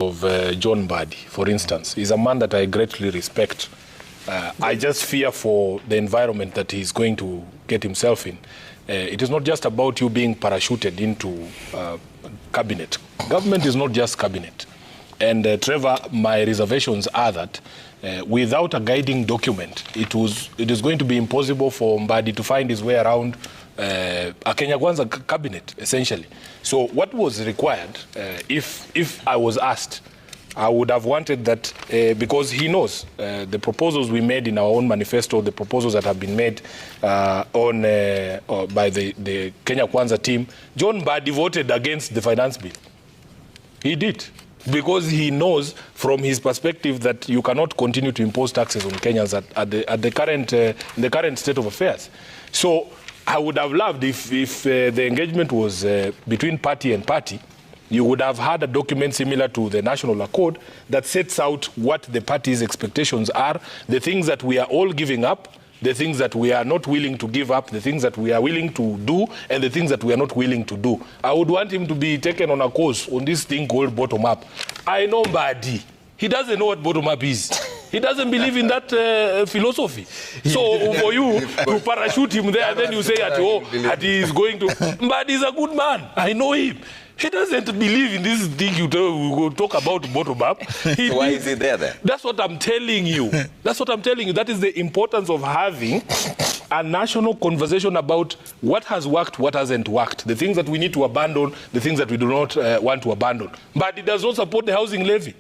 of John Mbadi, for instance, is a man that I greatly respect. I just fear for the environment that he's going to get himself in. It is not just about you being parachuted into cabinet. Government is not just cabinet. And Trevor, my reservations are that without a guiding document, it is going to be impossible for Mbadi to find his way around a Kenya Kwanza cabinet, essentially. So what was required, if I was asked, I would have wanted that, because he knows the proposals we made in our own manifesto, the proposals that have been made by the Kenya Kwanza team. John Mbadi voted against the finance bill. He did, because he knows from his perspective that you cannot continue to impose taxes on Kenyans at the current state of affairs. So I would have loved if the engagement was between party and party. You would have had a document similar to the National Accord that sets out what the party's expectations are, the things that we are all giving up, the things that we are not willing to give up, the things that we are willing to do, and the things that we are not willing to do. I would want him to be taken on a course on this thing called bottom-up. I know Mbadi. He doesn't know what bottom-up is. He doesn't believe in that philosophy. So for you to parachute him there, and then you say that he is going to... Mbadi is a good man. I know him. He doesn't believe in this thing you talk about bottom-up. So why is he there then? That's what I'm telling you. That's what I'm telling you. That is the importance of having a national conversation about what has worked, what hasn't worked, the things that we need to abandon, the things that we do not want to abandon. But it does not support the housing levy.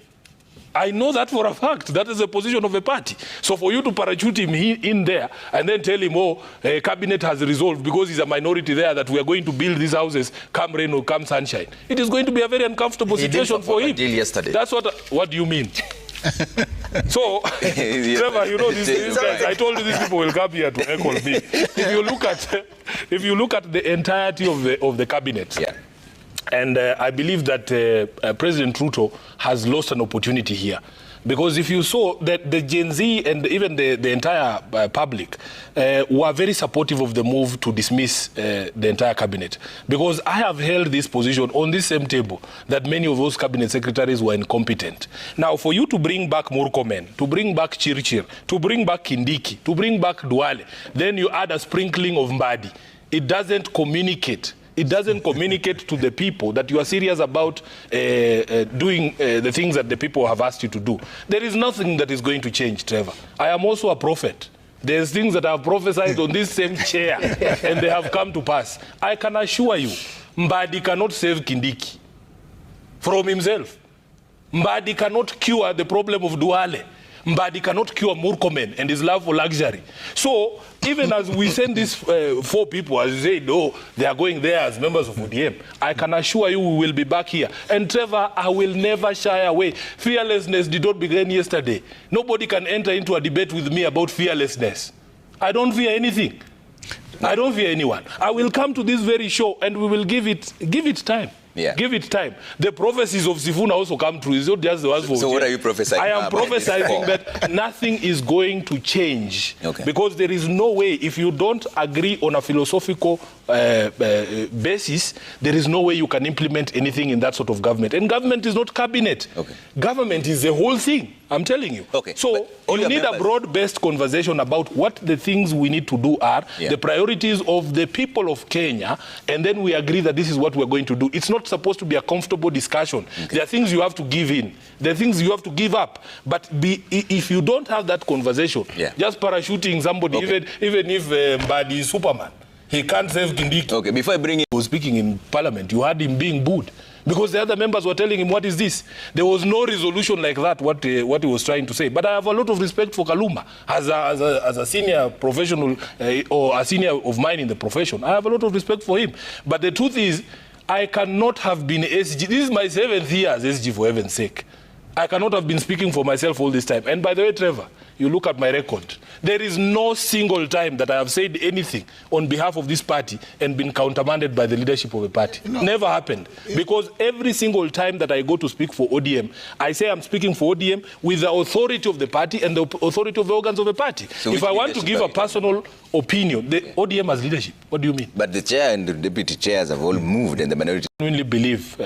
I know that for a fact. That is the position of a party. So for you to parachute him in there and then tell him, cabinet has resolved because he's a minority there that we are going to build these houses come rain or come sunshine. It is going to be a very uncomfortable situation for him. Deal yesterday. That's what do you mean? So, Trevor, you know, these guys, I told you these people will come here to echo me. If you look at the entirety of the cabinet, yeah. And I believe that President Ruto has lost an opportunity here. Because if you saw that the Gen Z and even the entire public were very supportive of the move to dismiss the entire cabinet. Because I have held this position on this same table that many of those cabinet secretaries were incompetent. Now, for you to bring back Murkomen, to bring back Chirchir, to bring back Kindiki, to bring back Duale, then you add a sprinkling of Mbadi. It doesn't communicate. It doesn't communicate to the people that you are serious about doing the things that the people have asked you to do. There is nothing that is going to change, Trevor. I am also a prophet. There's things that I have prophesied on this same chair, and they have come to pass. I can assure you, Mbadi cannot save Kindiki from himself. Mbadi cannot cure the problem of Duale. Mbadi cannot cure Murkomen and his love for luxury. So, even as we send these 4 people, as you say, no, they are going there as members of ODM, I can assure you we will be back here. And Trevor, I will never shy away. Fearlessness did not begin yesterday. Nobody can enter into a debate with me about fearlessness. I don't fear anything. I don't fear anyone. I will come to this very show and we will give it time. Yeah. Give it time. The prophecies of Sifuna also come true. It's not just the ones for... So what are you prophesying? I am prophesying that nothing is going to change. Okay. Because there is no way, if you don't agree on a philosophical basis, there is no way you can implement anything in that sort of government. And government is not cabinet. Okay. Government is the whole thing. I'm telling you. Okay. So you need a broad-based conversation about what the things we need to do are, the priorities of the people of Kenya, and then we agree that this is what we're going to do. It's not supposed to be a comfortable discussion. Okay. There are things you have to give in. There are things you have to give up. But if you don't have that conversation, just parachuting somebody, even if Mbadi is Superman, he can't save Kindiki. Okay, before I bring in... He was speaking in Parliament. You had him being booed. Because the other members were telling him, what is this? There was no resolution like that, what he was trying to say. But I have a lot of respect for Kaluma as a senior professional or a senior of mine in the profession. I have a lot of respect for him. But the truth is, I cannot have been SG. This is my 7th year as SG, for heaven's sake. I cannot have been speaking for myself all this time. And by the way, Trevor, you look at my record. There is no single time that I have said anything on behalf of this party and been countermanded by the leadership of a party. No. Never happened. Because every single time that I go to speak for ODM, I say I'm speaking for ODM with the authority of the party and the authority of the organs of the party. So if I want to give a personal opinion, the ODM has leadership. What do you mean? But the chair and the deputy chairs have all moved and the minority... I genuinely believe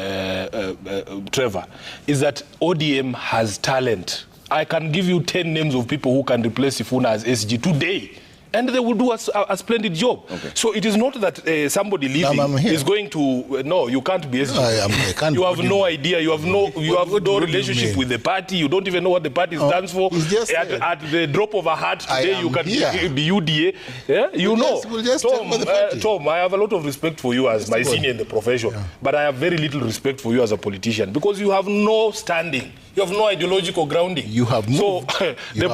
Trevor, is that ODM has talent. I can give you 10 names of people who can replace Sifuna as SG today. And they will do a splendid job. Okay. So it is not that somebody leaving is going to... no, you can't be SG. You have no idea. You have no relationship with the party. You don't even know what the party stands for. At the drop of a hat today, you can be UDA. Yeah? You know. Tom, I have a lot of respect for you as my senior in the profession. Yeah. But I have very little respect for you as a politician because you have no standing. You have no ideological grounding. You have moved. So the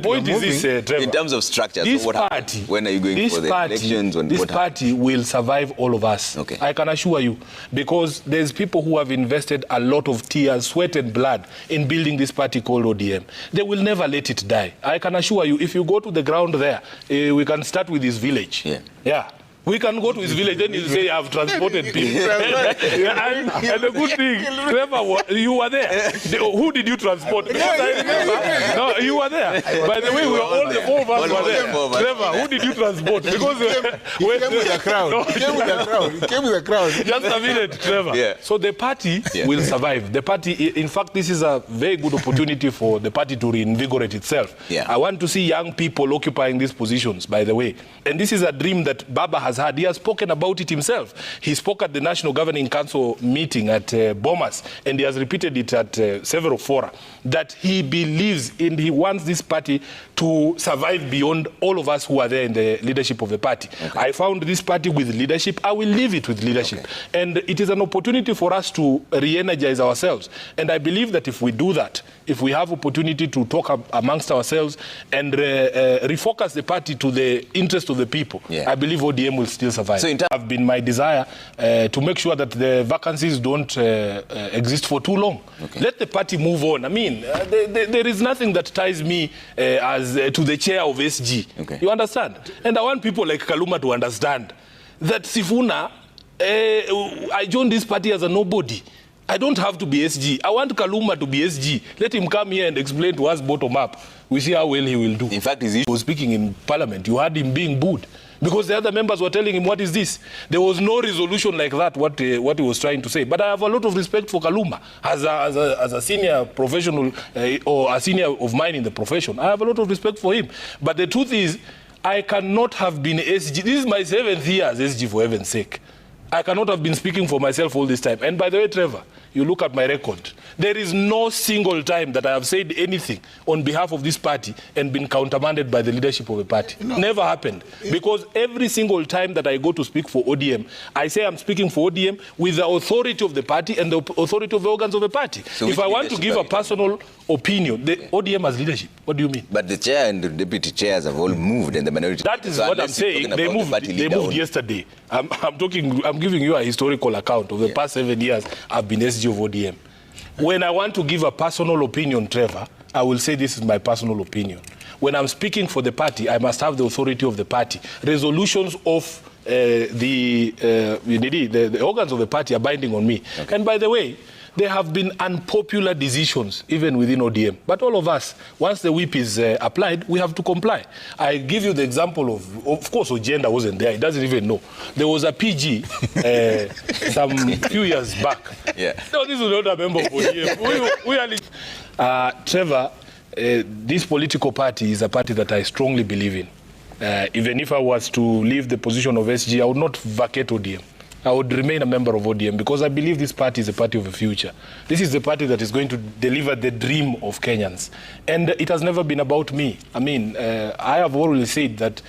point is this, Trevor. In terms of structure, so what party, when are you going for the elections? This party will survive all of us. Okay. I can assure you, because there's people who have invested a lot of tears, sweat and blood in building this party called ODM. They will never let it die. I can assure you, if you go to the ground there, we can start with this village. Yeah. We can go to his village, then he'll say, I've transported people. and the good thing, Trevor, you were there. Who did you transport? Because I remember. No, you were there. By the way, all the four of us were there. Trevor, who did you transport? Because he came with a crowd. He came with a crowd. Just a minute, Trevor. Yeah. So the party will survive. The party, in fact, this is a very good opportunity for the party to reinvigorate itself. Yeah. I want to see young people occupying these positions, by the way. And this is a dream that Baba has had. He has spoken about it himself. He spoke at the National Governing Council meeting at Bomas, and he has repeated it at several fora, that he believes in, he wants this party to survive beyond all of us who are there in the leadership of the party. Okay. I found this party with leadership. I will leave it with leadership. Okay. And it is an opportunity for us to re-energize ourselves. And I believe that if we do that, if we have opportunity to talk amongst ourselves and refocus the party to the interest of the people, I believe ODM will still survive. So it has been my desire to make sure that the vacancies don't exist for too long. Okay. Let the party move on. I mean, there is nothing that ties me to the chair of SG. Okay. You understand? And I want people like Kaluma to understand that Sifuna, I joined this party as a nobody. I don't have to be SG. I want Kaluma to be SG. Let him come here and explain to us bottom up. We see how well he will do. In fact, he was speaking in Parliament. You had him being booed because the other members were telling him, what is this? There was no resolution like that, what he was trying to say. But I have a lot of respect for Kaluma as a senior professional or a senior of mine in the profession. I have a lot of respect for him. But the truth is, I cannot have been SG. This is my 7th year as SG, for heaven's sake. I cannot have been speaking for myself all this time. And by the way, Trevor, you look at my record. There is no single time that I have said anything on behalf of this party and been countermanded by the leadership of the party. No. Never happened. Because every single time that I go to speak for ODM, I say I'm speaking for ODM with the authority of the party and the authority of the organs of the party. So if I want to give a personal opinion, the ODM has leadership. What do you mean? But the chair and the deputy chairs have all moved and the minority... That is what I'm saying. They moved yesterday. I'm giving you a historical account of the past 7 years I've been SG of ODM. When I want to give a personal opinion, Trevor, I will say this is my personal opinion. When I'm speaking for the party, I must have the authority of the party. Resolutions of the organs of the party are binding on me. Okay. And by the way, there have been unpopular decisions, even within ODM. But all of us, once the whip is applied, we have to comply. I give you the example of course, Ojenda wasn't there. He doesn't even know. There was a PG some few years back. Yeah. No, this was not a member of ODM. Trevor, this political party is a party that I strongly believe in. Even if I was to leave the position of SG, I would not vacate ODM. I would remain a member of ODM because I believe this party is a party of the future. This is the party that is going to deliver the dream of Kenyans. And it has never been about me. I mean, I have always said that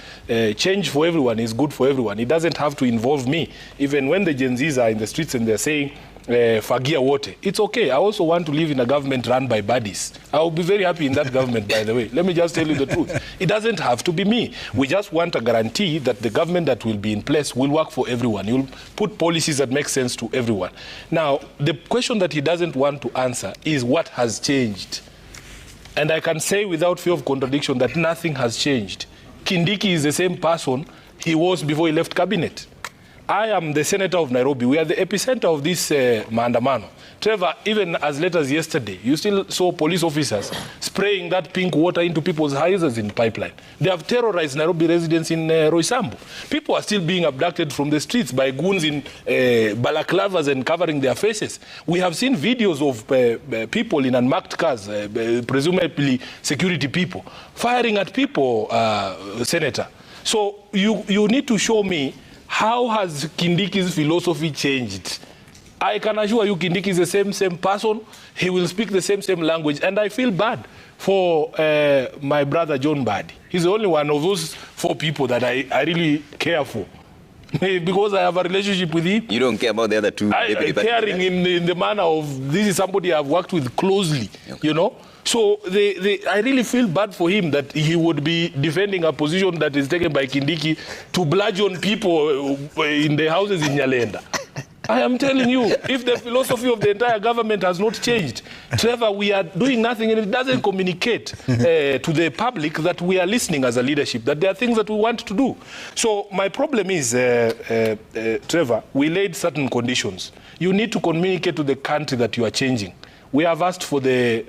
change for everyone is good for everyone. It doesn't have to involve me. Even when the Gen Zs are in the streets and they're saying, Fagia Wote, it's okay. I also want to live in a government run by buddies. I will be very happy in that government, by the way. Let me just tell you the truth. It doesn't have to be me. We just want a guarantee that the government that will be in place will work for everyone. You'll put policies that make sense to everyone. Now, the question that he doesn't want to answer is what has changed. And I can say without fear of contradiction that nothing has changed. Kindiki is the same person he was before he left cabinet. I am the senator of Nairobi. We are the epicenter of this maandamano. Trevor, even as late as yesterday, you still saw police officers spraying that pink water into people's houses in Pipeline. They have terrorized Nairobi residents in Roysambu. People are still being abducted from the streets by goons in balaclavas and covering their faces. We have seen videos of people in unmarked cars, presumably security people, firing at people, Senator. So you need to show me, how has Kindiki's philosophy changed? I can assure you Kindiki is the same person. He will speak the same language. And I feel bad for my brother John Mbadi. He's the only one of those 4 people that I really care for. Because I have a relationship with him. You don't care about the other 2? I'm caring in the manner of, this is somebody I've worked with closely, okay. You know. So I really feel bad for him that he would be defending a position that is taken by Kindiki to bludgeon people in the houses in Nyalenda. I am telling you, if the philosophy of the entire government has not changed, Trevor, we are doing nothing, and it doesn't communicate to the public that we are listening as a leadership, that there are things that we want to do. So my problem is, Trevor, we laid certain conditions. You need to communicate to the country that you are changing. We have asked for the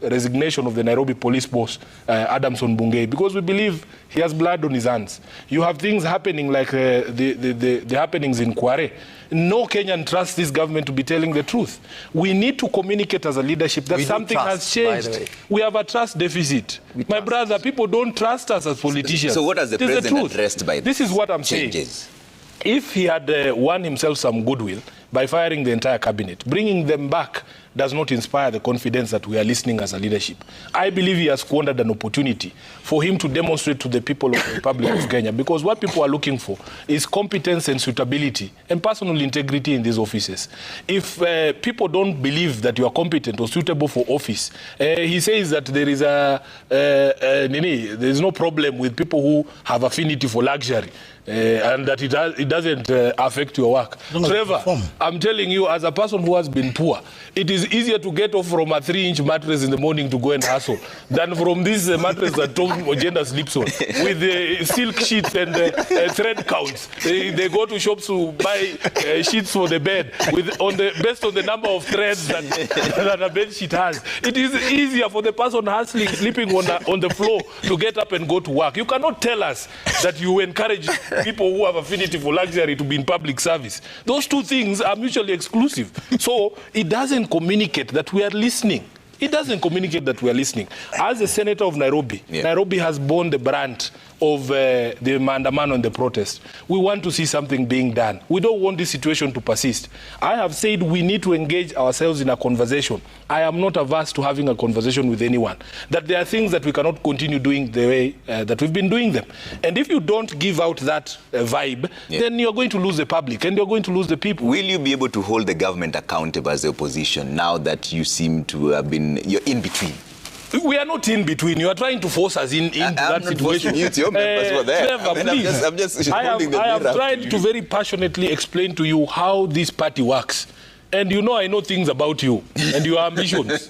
resignation of the Nairobi police boss, Adamson Bungei, because we believe he has blood on his hands. You have things happening like the happenings in Kware. No Kenyan trusts this government to be telling the truth. We need to communicate as a leadership that something has changed. We have a trust deficit. My brother, people don't trust us as politicians. So what has the president addressed by this? This is what I'm saying. If he had won himself some goodwill by firing the entire cabinet, bringing them back does not inspire the confidence that we are listening as a leadership. I believe he has squandered an opportunity for him to demonstrate to the people of the Republic of Kenya, because what people are looking for is competence and suitability and personal integrity in these offices. If people don't believe that you are competent or suitable for office, he says that there is there is no problem with people who have affinity for luxury. And that it doesn't affect your work. Trevor, I'm telling you, as a person who has been poor, it is easier to get off from a 3-inch mattress in the morning to go and hustle than from this mattress that Tom Ojenda sleeps on, with the silk sheets and thread counts. They go to shops to buy sheets for the bed based on the number of threads that a bed sheet has. It is easier for the person hustling, sleeping on the floor, to get up and go to work. You cannot tell us that you encourage people who have affinity for luxury to be in public service. Those two things are mutually exclusive. So it doesn't communicate that we are listening. It doesn't communicate that we are listening. As a senator of Nairobi, Nairobi has borne the brunt of the maandamano and the protest. We want to see something being done. We don't want this situation to persist. I have said we need to engage ourselves in a conversation. I am not averse to having a conversation with anyone. That there are things that we cannot continue doing the way that we've been doing them. And if you don't give out that vibe, then you're going to lose the public and you're going to lose the people. Will you be able to hold the government accountable as the opposition now that you seem to have been, you're in between? We are not in between. You are trying to force us into that situation. You, your members were there. Trevor, please. I'm just I have tried to very passionately explain to you how this party works. And you know I know things about you and your ambitions.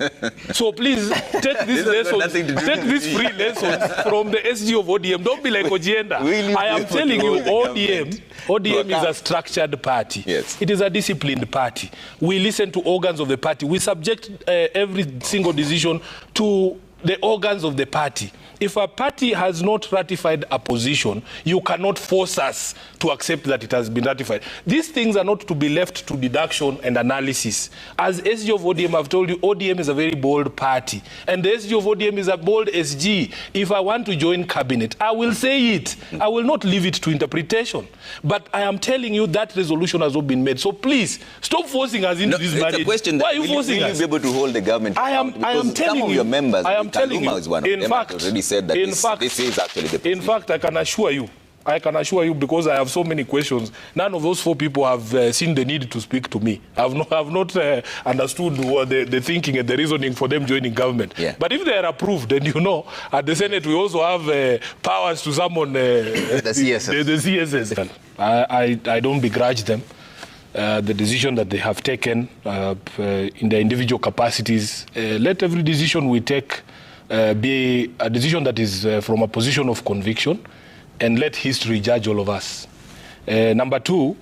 So please take these lessons, take these free lessons from the SG of ODM. Don't be like Ojenda. I am telling you, ODM is a structured party. Yes. It is a disciplined party. We listen to organs of the party. We subject every single decision to the organs of the party. If a party has not ratified a position, you cannot force us to accept that it has been ratified. These things are not to be left to deduction and analysis. As SG of ODM, I've told you, ODM is a very bold party. And the SG of ODM is a bold SG. If I want to join cabinet, I will say it. I will not leave it to interpretation. But I am telling you that resolution has not been made. So please, stop forcing us into this marriage. Why are you forcing us? Will you be able to hold the government? I am telling you. Some of your members, I am telling you. Is one of them, already said that this is actually the position. In fact, I can assure you, because I have so many questions, none of those 4 people have seen the need to speak to me. I have not understood the thinking and the reasoning for them joining government. But if they are approved, then you know, at the Senate we also have powers to summon the CSS. I don't begrudge them the decision that they have taken in their individual capacities. Let every decision we take be a decision that is from a position of conviction, and let history judge all of us. Number 2,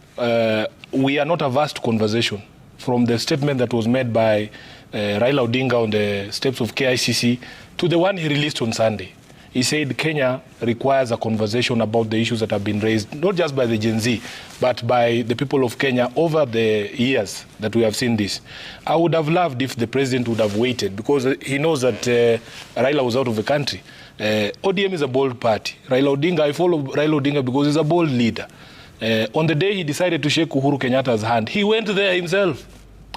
we are not averse to conversation. from the statement that was made by Raila Odinga on the steps of KICC to the one he released on Sunday. He said Kenya requires a conversation about the issues that have been raised, not just by the Gen Z, but by the people of Kenya over the years that we have seen this. I would have loved if the president would have waited, because he knows that Raila was out of the country. ODM is a bold party. Raila Odinga, I follow Raila Odinga because he's a bold leader. On the day he decided to shake Uhuru Kenyatta's hand, he went there himself.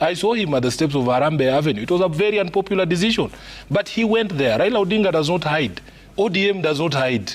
I saw him at the steps of Harambee Avenue. It was a very unpopular decision, but he went there. Raila Odinga does not hide. ODM does not hide.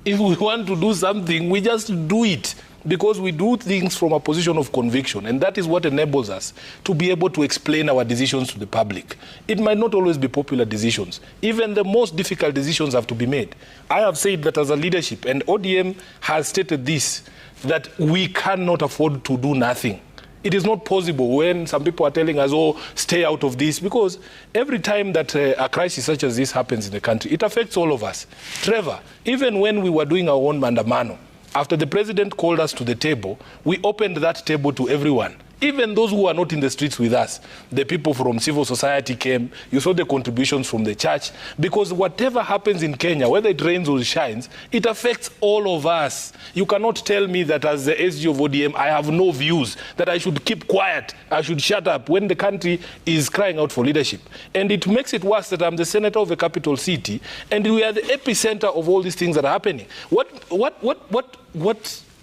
If we want to do something, we just do it, because we do things from a position of conviction, and that is what enables us to be able to explain our decisions to the public. It might not always be popular decisions. Even the most difficult decisions have to be made. I have said that as a leadership, and ODM has stated this, that we cannot afford to do nothing. It is not possible when some people are telling us, oh, stay out of this, because every time that a crisis such as this happens in the country, it affects all of us. Trevor, even when we were doing our own mandamano, after the president called us to the table, we opened that table to everyone. Even those who are not in the streets with us, the people from civil society came. You saw the contributions from the church, because whatever happens in Kenya, whether it rains or shines, it affects all of us. You cannot tell me that as the SG of ODM, I have no views, that I should keep quiet, I should shut up when the country is crying out for leadership. And it makes it worse that I'm the senator of the capital city, and we are the epicenter of all these things that are happening.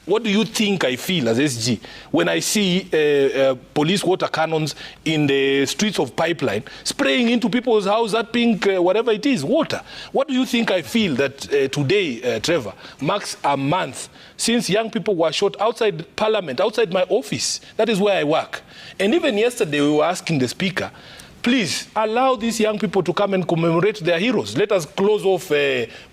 What do you think I feel as SG when I see police water cannons in the streets of Pipeline spraying into people's houses, that pink, whatever it is, water? What do you think I feel that today, Trevor, marks a month since young people were shot outside Parliament, outside my office? That is where I work. And even yesterday we were asking the Speaker, please allow these young people to come and commemorate their heroes. Let us close off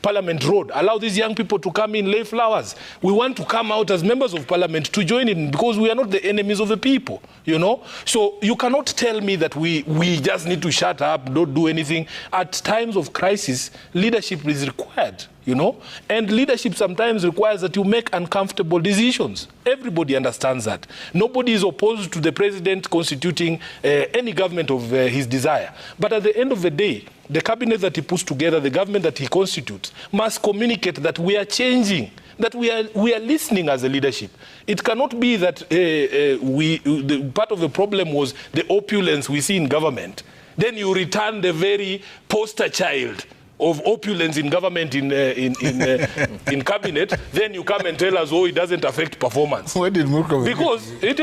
Parliament Road. Allow these young people to come in, lay flowers. We want to come out as members of Parliament to join in, because we are not the enemies of the people, you know? So you cannot tell me that we just need to shut up, don't do anything. At times of crisis, leadership is required, you know? And leadership sometimes requires that you make uncomfortable decisions. Everybody understands that. Nobody is opposed to the president constituting any government of his desire. But at the end of the day, the cabinet that he puts together, the government that he constitutes, must communicate that we are changing, that we are listening as a leadership. It cannot be that part of the problem was the opulence we see in government. Then you return the very poster child of opulence in government in cabinet, then you come and tell us, oh, it doesn't affect performance. Where did Murkomen? Because it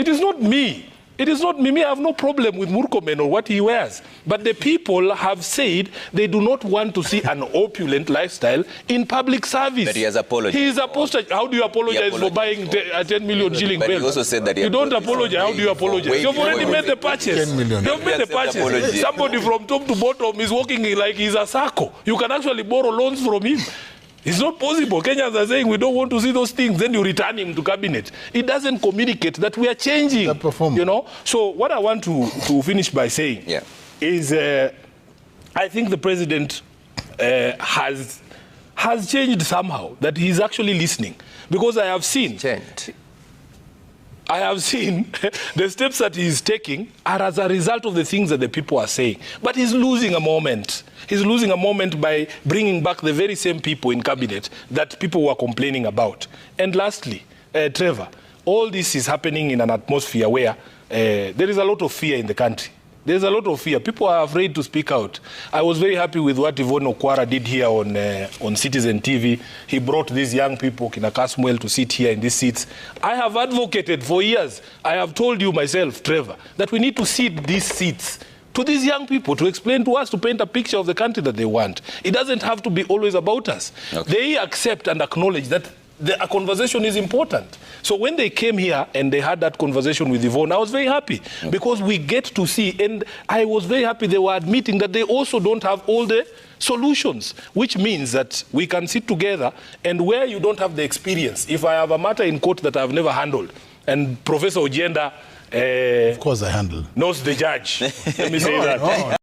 is not me. It is not me. I have no problem with Murkomen or what he wears. But the people have said they do not want to see an opulent lifestyle in public service. But he has apologized. He is apologized. How do you apologize for buying a 10 million shilling belt? But he also said that you don't apologize. How do you apologize? You've already made the purchase. 10 million. You've made the purchase. Somebody from top to bottom is walking like he's a sacco. You can actually borrow loans from him. It's not possible. Kenyans are saying we don't want to see those things. Then you return him to cabinet. It doesn't communicate that we are changing. You know. So what I want to finish by saying is, I think the president has changed somehow. That he's actually listening, because I have seen the steps that he's taking are as a result of the things that the people are saying. But he's losing a moment. He's losing a moment by bringing back the very same people in cabinet that people were complaining about. And lastly, Trevor, all this is happening in an atmosphere where there is a lot of fear in the country. There's a lot of fear. People are afraid to speak out. I was very happy with what Yvonne Okwara did here on Citizen TV. He brought these young people, Kina Kasmuel, to sit here in these seats. I have advocated for years. I have told you myself, Trevor, that we need to seat these seats to these young people to explain to us, to paint a picture of the country that they want. It doesn't have to be always about us. Okay. They accept and acknowledge that a conversation is important. So when they came here and they had that conversation with Yvonne, I was very happy because we get to see, and I was very happy they were admitting that they also don't have all the solutions, which means that we can sit together, and where you don't have the experience, if I have a matter in court that I've never handled, and Professor Ojenda of course I handle. knows the judge. Let me say that.